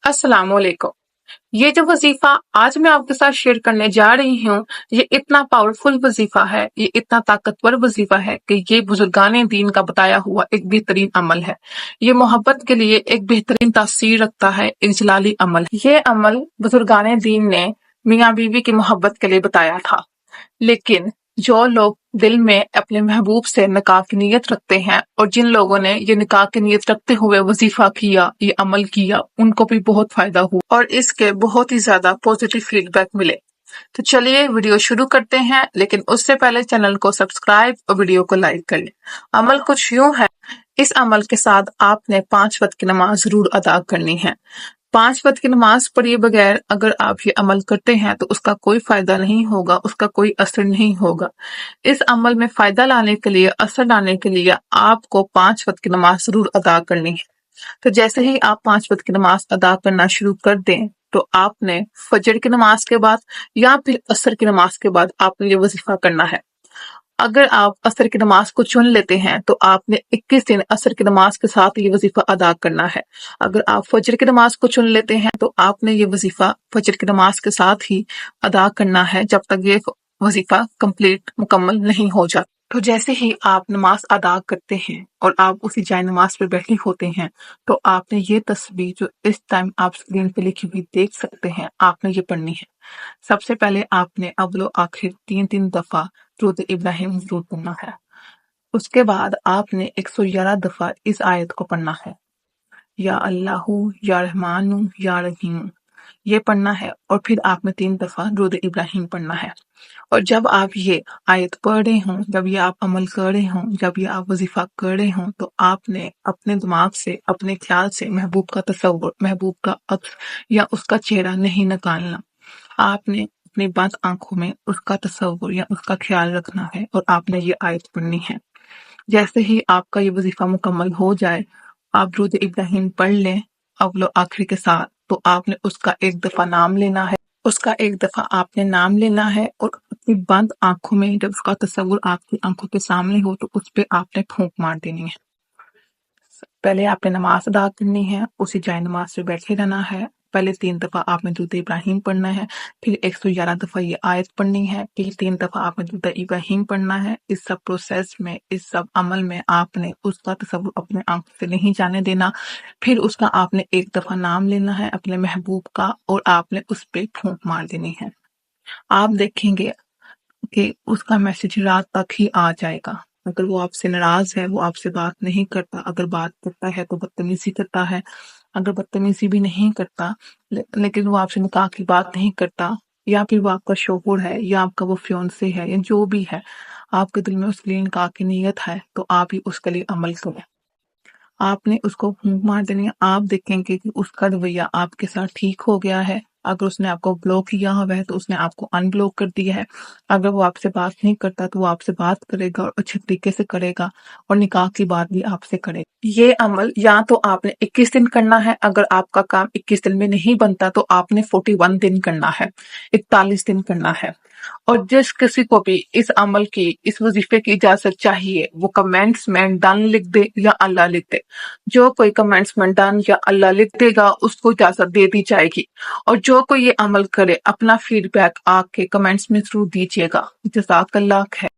अस्सलाम वालेकुम। ये जो वजीफा आज मैं आपके साथ शेयर करने जा रही हूँ, ये इतना पावरफुल वजीफा है, ये इतना ताकतवर वजीफा है कि ये बुजुर्गाने दीन का बताया हुआ एक बेहतरीन अमल है। ये मोहब्बत के लिए एक बेहतरीन तासीर रखता है, एक जलाली अमल। ये अमल बुजुर्गाने दीन ने मियाँ बीवी की मोहब्बत के लिए बताया था। लेकिन जो लोग दिल में अपने महबूब से निकाह की नीयत रखते हैं और जिन लोगों ने ये निकाह की नीयत रखते हुए वजीफा किया, ये अमल किया, उनको भी बहुत फायदा हुआ और इसके बहुत ही ज्यादा पॉजिटिव फीडबैक मिले। तो चलिए वीडियो शुरू करते हैं, लेकिन उससे पहले चैनल को सब्सक्राइब और वीडियो को लाइक कर लें। अमल कुछ यूं है, इस अमल के साथ आपने 5 वक्त की नमाज जरूर अदा करनी है। 5 वक्त की नमाज पढ़े बगैर अगर आप ये अमल करते हैं तो उसका कोई फायदा नहीं होगा, उसका कोई असर नहीं होगा। इस अमल में फायदा लाने के लिए, असर लाने के लिए आपको 5 वक्त की नमाज जरूर अदा करनी है। तो जैसे ही आप 5 वक्त की नमाज अदा करना शुरू कर दें, तो आपने फजर की नमाज के बाद या फिर असर की नमाज के बाद आपने ये वजीफा करना है। अगर आप असर की नमाज को चुन लेते हैं तो आपने 21 दिन असर की नमाज के साथ ये वजीफा अदा करना है। अगर आप फजर की नमाज को चुन लेते हैं तो आपने ये वजीफा फजर की नमाज के साथ ही अदा करना है जब तक ये वजीफा कंप्लीट मुकम्मल नहीं हो जाता। तो जैसे ही आप नमाज अदा करते हैं और आप उसी जाए नमाज पे बैठे होते हैं, तो आपने ये तस्वीर जो इस टाइम आप स्क्रीन पे लिखी हुई देख सकते हैं, आपने ये पढ़नी है। सबसे पहले आपने अव्वलो आखिर 3-3 दफा दुरूद इब्राहिम जरूर पढ़ना है। उसके बाद आपने 111 दफा इस आयत को पढ़ना है, या अल्लाहू या रहमानू या रहीम, ये पढ़ना है। और फिर आपने 3 दफा दुरूद इब्राहिम पढ़ना है। और जब आप ये आयत पढ़ रहे हों, जब ये आप अमल कर रहे हों, जब ये आप वजीफा कर रहे हों, तो आपने अपने दिमाग से, अपने ख्याल से महबूब का तस्वुर, महबूब का अक्स या उसका चेहरा नहीं निकालना। आपने अपनी बंद आंखों में उसका तस्वुर या उसका ख्याल रखना है और आपने ये आयत पढ़नी है। जैसे ही आपका ये वजीफा मुकम्मल हो जाए, आप दुरूद इब्राहिम पढ़ लें अव्वलो आखिर के साथ, तो आपने उसका एक दफा नाम लेना है। उसका एक दफा आपने नाम लेना है और अपनी बंद आंखों में जब उसका तस्वुर आपकी आंखों के सामने हो तो उस पे आपने फूंक मार देनी है। पहले आपने नमाज अदा करनी है, उसी जाए नमाज पे बैठे रहना है। पहले 3 दफा आपने दुरूद इब्राहिम पढ़ना है, फिर 111 दफा ये आयत पढ़नी है, फिर 3 दफा आपने दुरूद इब्राहिम पढ़ना है। इस सब प्रोसेस में, इस सब अमल में आपने उसका तस्वुर अपने आंखों से नहीं जाने देना। फिर उसका आपने एक दफा नाम लेना है अपने महबूब का और आपने उस पे फूंक मार देनी है। आप देखेंगे कि उसका मैसेज रात तक ही आ जाएगा। अगर वो आपसे नाराज है, वो आपसे बात नहीं करता, अगर बात करता है तो बदतमीजी करता है, अगर बदतमीजी भी नहीं करता लेकिन वो आपसे निकाह की बात नहीं करता, या फिर वो आपका शोहर है या आपका वो फियांसे है या जो भी है, आपके दिल में उसके लिए निकाह की नीयत है, तो आप ही उसके लिए अमल करें। आपने उसको फूंक मार देनी है। आप देखेंगे कि उसका रवैया आपके साथ ठीक हो गया है। अगर उसने आपको ब्लॉक किया हुआ है तो उसने आपको अनब्लॉक कर दिया है। अगर वो आपसे बात नहीं करता तो वो आपसे बात करेगा और अच्छे तरीके से करेगा और निकाह की बात भी आपसे करेगा। ये अमल या तो आपने 21 दिन करना है, अगर आपका काम 21 दिन में नहीं बनता तो आपने 41 दिन करना है, 41 दिन करना है। और जिस किसी को भी इस अमल की, इस वजीफे की इजाजत चाहिए, वो कमेंट्स में डन लिख दे या अल्लाह लिख दे। जो कोई कमेंट्स में डन या अल्लाह लिख देगा उसको इजाजत दे दी जाएगी। और जो कोई ये अमल करे अपना फीडबैक आके कमेंट्स में जरूर दीजिएगा। जज़ाकल्लाह खैर।